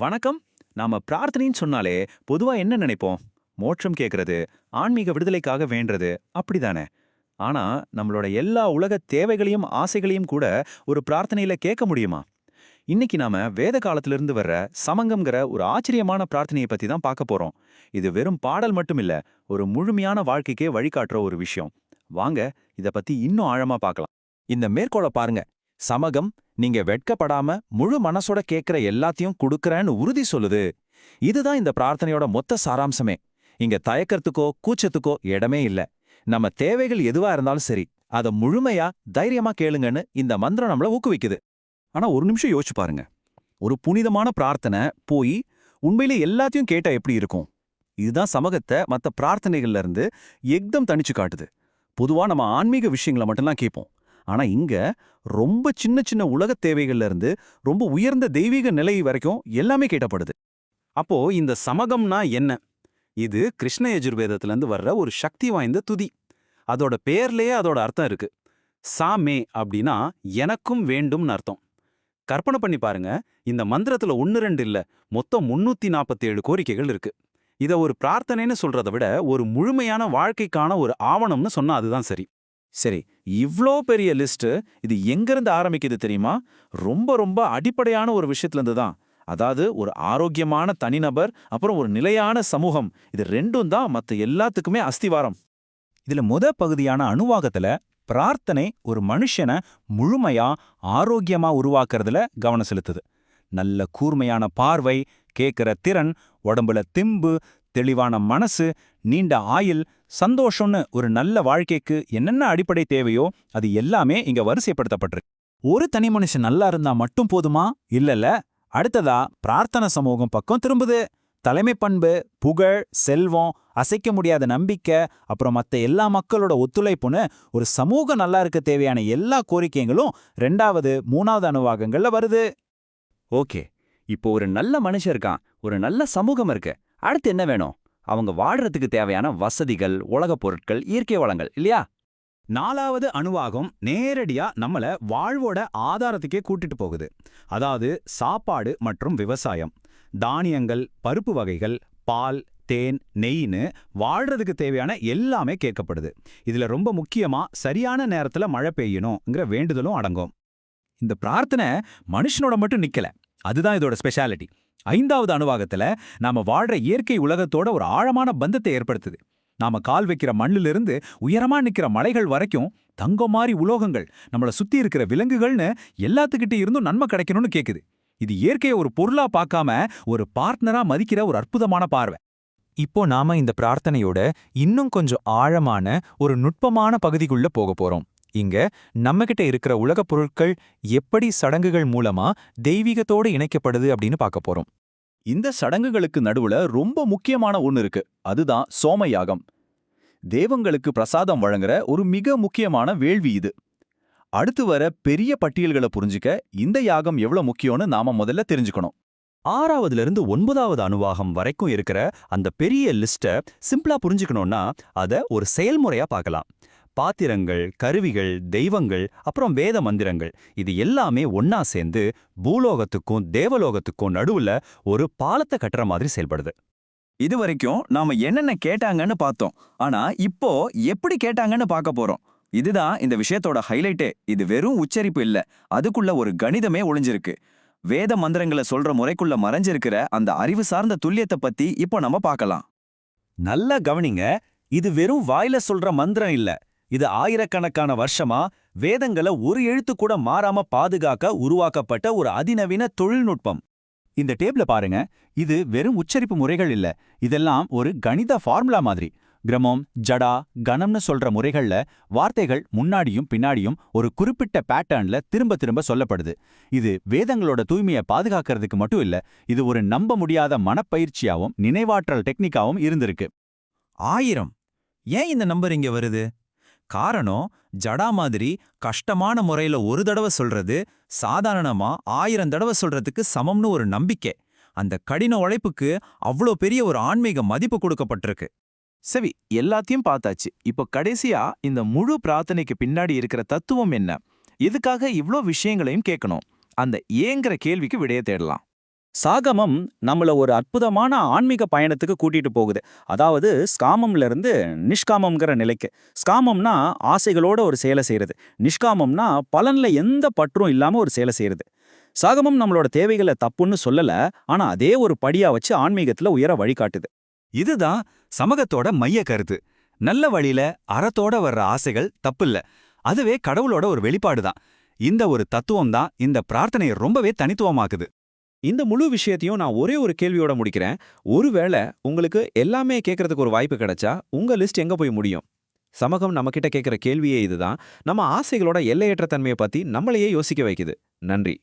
வணக்கம். நாம பிரார்த்தனைன்னு சொன்னாலே பொதுவா என்ன நினைப்போம்? மோட்சம் கேட்கறது, ஆன்மீக விடுதலைக்காக வேண்டுறது, அப்படிதானே? ஆனா, நம்மளோட எல்லா உலக தேவைகளையும், ஆசைகளையும் கூட ஒரு பிரார்த்தனையில கேட்க முடியுமா? இன்னைக்கு நாம வேத காலத்திலிருந்து வர்ற சமங்கம்ங்கிற ஒரு ஆச்சரியமான பிரார்த்தனையை பத்தி தான் பார்க்க போறோம். இது வெறும் பாடல் மட்டும் இல்ல, ஒரு முழுமையான வாழ்க்கைக்கே வழிகாட்டுற ஒரு விஷயம். வாங்க, இத பத்தி இன்னும் ஆழமா பார்க்கலாம். இந்த மேற்கோளை பாருங்க. சமகம், நீங்க வெட்கப்படாம முழு மனசோட கேட்கிற எல்லாத்தையும் குடுக்கறேன்னு உறுதி சொல்லுது. இதுதான் இந்த பிரார்த்தனையோட மொத்த சாராம்சமே. இங்க தயக்கத்துக்கோ கூச்சத்துக்கோ இடமே இல்ல. நம்ம தேவைகள் எதுவா இருந்தாலும் சரி, அத முழுமையா தைரியமா கேளுங்கன்னு இந்த மந்திரம் நம்மள ஊக்குவிக்குது. ஆனா ஒரு நிமிஷம் யோசிச்சு பாருங்க. ஒரு புனிதமான பிரார்த்தனை போய் உண்மையிலே எல்லாத்தையும் கேட்டா எப்படி இருக்கும்? இதுதான் சமகத்தை மத்த பிரார்த்தனைகள்ல இருந்து எக்தம் தனிச்சு காட்டுது. பொதுவா நம்ம ஆன்மீக விஷயங்களை மட்டும்தான் கேட்போம். ஆனா இங்க ரொம்ப சின்ன சின்ன உலகத் தேவைகள்ல இருந்து ரொம்ப உயர்ந்த தெய்வீக நிலை வரைக்கும் எல்லாமே கேட்டப்படுது. அப்போ இந்த சமகம்னா என்ன? இது கிருஷ்ண யஜுர்வேதத்திலிருந்து வர்ற ஒரு சக்தி வாய்ந்த துதி. அதோட பேர்லயே அதோட அர்த்தம் இருக்கு. சாமே அப்படின்னா எனக்கும் வேண்டும்னு அர்த்தம். கற்பனை பண்ணி பாருங்க, இந்த மந்திரத்துல 1 2 இல்ல, மொத்தம் 347 கோரிக்கைகள் இருக்கு. இத ஒரு பிரார்த்தனைன்னு சொல்றதை விட ஒரு முழுமையான வாழ்க்கைக்கான ஒரு ஆவணம்னு சொன்னா அதுதான் சரி. சரி, இவ்ளோ பெரிய லிஸ்ட் இது எங்கிருந்து ஆரம்பிக்குது தெரியுமா? ரொம்ப ரொம்ப அடிப்படையான ஒரு விஷயத்துல இருந்து தான். அதாவது ஒரு ஆரோக்கியமான தனிநபர், அப்புறம் ஒரு நிலையான சமூகம், இது ரெண்டும் தான் மத்த எல்லாத்துக்குமே அஸ்திவாரம். இதுல பகுதியான அணுவாகத்துல பிரார்த்தனை ஒரு மனுஷனை முழுமையா ஆரோக்கியமா உருவாக்குறதுல கவனம் செலுத்துது. நல்ல கூர்மையான பார்வை, கேட்கிற திறன், உடம்புல திம்பு, தெளிவான மனசு, நீண்ட ஆயுள், சந்தோஷம்னு ஒரு நல்ல வாழ்க்கைக்கு என்னென்ன அடிப்படை தேவையோ அது எல்லாமே இங்க வரிசைப்படுத்தப்பட்டிருக்கு. ஒரு தனி மனுஷன் நல்லா இருந்தா மட்டும் போதுமா? இல்லல்ல. அடுத்ததா பிரார்த்தனை சமூகம் பக்கம் திரும்புது. தலைமை பண்பு, புகழ், செல்வம், அசைக்க முடியாத நம்பிக்கை, அப்புறம் மத்த எல்லா மக்களோட ஒத்துழைப்புன்னு ஒரு சமூகம் நல்லா இருக்க தேவையான எல்லா கோரிக்கைகளும் 2வது 3வது அணுவாகங்கள்ல வருது. ஓகே, இப்போ ஒரு நல்ல மனுஷன் இருக்கான், ஒரு நல்ல சமூகம் இருக்கு. அடுத்து என்ன வேணும்? அவங்க வாழ்றதுக்கு தேவையான வசதிகள், உலகப் பொருட்கள், இயற்கை வளங்கள் இல்லையா? 4வது அணுவாகம் நேரடியா நம்மள வாழ்வோட ஆதாரத்துக்கே கூட்டிட்டு போகுது. அதாவது சாப்பாடு மற்றும் விவசாயம். தானியங்கள், பருப்பு வகைகள், பால், தேன், நெய்ன்னு வாழ்றதுக்கு தேவையான எல்லாமே கேட்கப்படுது. இதுல ரொம்ப முக்கியமா சரியான நேரத்துல மழை பெய்யணுங்கிற வேண்டுதலும் அடங்கும். இந்த பிரார்த்தனை மனுஷனோட மட்டும் நிக்கல. அதுதான் இதோட ஸ்பெஷாலிட்டி. 5வது அணுவாகத்துல நாம வாழ்ற இயற்கை உலகத்தோட ஒரு ஆழமான பந்தத்தை ஏற்படுத்துது. நாம கால் வைக்கிற மண்ணிலிருந்து உயரமா நிக்கிற மலைகள் வரைக்கும் தங்கம் மாதிரி உலோகங்கள், நம்மள சுத்தி இருக்கிற விலங்குகள்னு எல்லாத்துக்கிட்ட இருந்தும் நன்மை கிடைக்கணும்னு கேக்குது. இது இயற்கையை ஒரு பொருளா பார்க்காம ஒரு பார்ட்னரா மதிக்கிற ஒரு அற்புதமான பார்வை. இப்போ நாம இந்த பிரார்த்தனையோட இன்னும் கொஞ்சம் ஆழமான ஒரு நுட்பமான பகுதிக்குள்ள போக போறோம். இங்க நம்மகிட்ட இருக்கிற உலகப் பொருட்கள் எப்படி சடங்குகள் மூலமா தெய்வீகத்தோடு இணைக்கப்படுது அப்படின்னு பார்க்க போறோம். இந்த சடங்குகளுக்கு நடுவுல ரொம்ப முக்கியமான ஒண்ணு இருக்கு. அதுதான் சோம யாகம். தேவங்களுக்கு பிரசாதம் வழங்குற ஒரு மிக முக்கியமான வேள்வி இது. அடுத்து வர பெரிய பட்டியல்களை புரிஞ்சுக்க இந்த யாகம் எவ்வளவு முக்கியம்னு நாம முதல்ல தெரிஞ்சுக்கணும். 6வதுல இருந்து 9வது அணுவாகம் வரைக்கும் இருக்கிற அந்த பெரிய லிஸ்ட சிம்பிளா புரிஞ்சுக்கணும்னா அத ஒரு செயல்முறையா பார்க்கலாம். பாத்திரங்கள், கருவிகள், தெய்வங்கள், அப்புறம் வேத மந்திரங்கள், இது எல்லாமே ஒன்னா சேர்ந்து பூலோகத்துக்கும் தேவலோகத்துக்கும் நடுவுல ஒரு பாலத்தை கட்டுற மாதிரி செயல்படுது. இது வரைக்கும் நாம என்னென்ன கேட்டாங்கன்னு பார்த்தோம். ஆனா இப்போ எப்படி கேட்டாங்கன்னு பார்க்க போறோம். இதுதான் இந்த விஷயத்தோட ஹைலைட்டே. இது வெறும் உச்சரிப்பு இல்ல, அதுக்குள்ள ஒரு கணிதமே ஒளிஞ்சிருக்கு. வேத மந்திரங்களை சொல்ற முறைக்குள்ள மறைஞ்சிருக்கிற அந்த அறிவு சார்ந்த துல்லியத்தை பத்தி இப்போ நம்ம பார்க்கலாம். நல்லா கவனிங்க. இது வெறும் வாயில சொல்ற மந்திரம் இல்ல. இது ஆயிரக்கணக்கான வருஷமா வேதங்களை ஒரு எழுத்து கூட மாறாம பாதுகாக்க உருவாக்கப்பட்ட ஒரு அதிநவீன தொழில்நுட்பம். இந்த டேப்ல பாருங்க. இது வெறும் உச்சரிப்பு முறைகள் இல்ல. இதெல்லாம் ஒரு கணித ஃபார்முலா மாதிரி. கிரமம், ஜடா, கணம்னு சொல்ற முறைகள்ல வார்த்தைகள் முன்னாடியும் பின்னாடியும் ஒரு குறிப்பிட்ட பேட்டர்ன்ல திரும்ப திரும்ப சொல்லப்படுது. இது வேதங்களோட தூய்மையை பாதுகாக்கிறதுக்கு மட்டும் இல்ல, இது ஒரு நம்ப முடியாத மனப்பயிற்சியாவும் நினைவாற்றல் டெக்னிக்காவும் இருந்திருக்கு. 1000 ஏன் இந்த நம்பர் இங்க வருது? காரணம், ஜடா மாதிரி கஷ்டமான முறையில ஒரு தடவை சொல்றது சாதாரணமா 1000 தடவை சொல்றதுக்கு சமம்னு ஒரு நம்பிக்கை. அந்த கடின உழைப்புக்கு அவ்வளோ பெரிய ஒரு ஆன்மீக மதிப்பு கொடுக்கப்பட்டிருக்கு. சரி, எல்லாத்தையும் பார்த்தாச்சு. இப்போ கடைசியா இந்த முழு பிரார்த்தனைக்கு பின்னாடி இருக்கிற தத்துவம் என்ன? இதுக்காக இவ்ளோ விஷயங்களையும் கேட்கணும். அந்த ஏங்கிற கேள்விக்கு விடைய தேடலாம். சாகமம் நம்மள ஒரு அற்புதமான ஆன்மீக பயணத்துக்கு கூட்டிட்டு போகுது. அதாவது ஸ்காமம்ல இருந்து நிஷ்காமம்ங்கிற நிலைக்கு. ஸ்காமம்னா ஆசைகளோட ஒரு செயலை செய்யறது. நிஷ்காமம்னா பலன்ல எந்த பற்றும் இல்லாம ஒரு செயலை செய்யறது. சாகமம் நம்மளோட தேவைகளை தப்புன்னு சொல்லல, ஆனா அதே ஒரு படியா வச்சு ஆன்மீகத்துல உயர வழிகாட்டுது. இதுதான் சமகத்தோட மைய கருத்து. நல்ல வழியில அறத்தோட வர்ற ஆசைகள் தப்பில்ல. அதுவே கடவுளோட ஒரு வெளிப்பாடு தான். இந்த ஒரு தத்துவம் தான் இந்த பிரார்த்தனையை ரொம்பவே தனித்துவமாக்குது. இந்த முழு விஷயத்தையும் நான் ஒரே ஒரு கேள்வியோட முடிக்கிறேன். ஒருவேளை உங்களுக்கு எல்லாமே கேட்கறதுக்கு ஒரு வாய்ப்பு கிடைச்சா உங்க லிஸ்ட் எங்க போய் முடியும்? சமூகம் நம்மகிட்ட கேட்கிற கேள்வியே இதுதான். நம்ம ஆசைகளோட எல்லையற்ற தன்மையை பத்தி நம்மளையே யோசிக்க வைக்குது. நன்றி.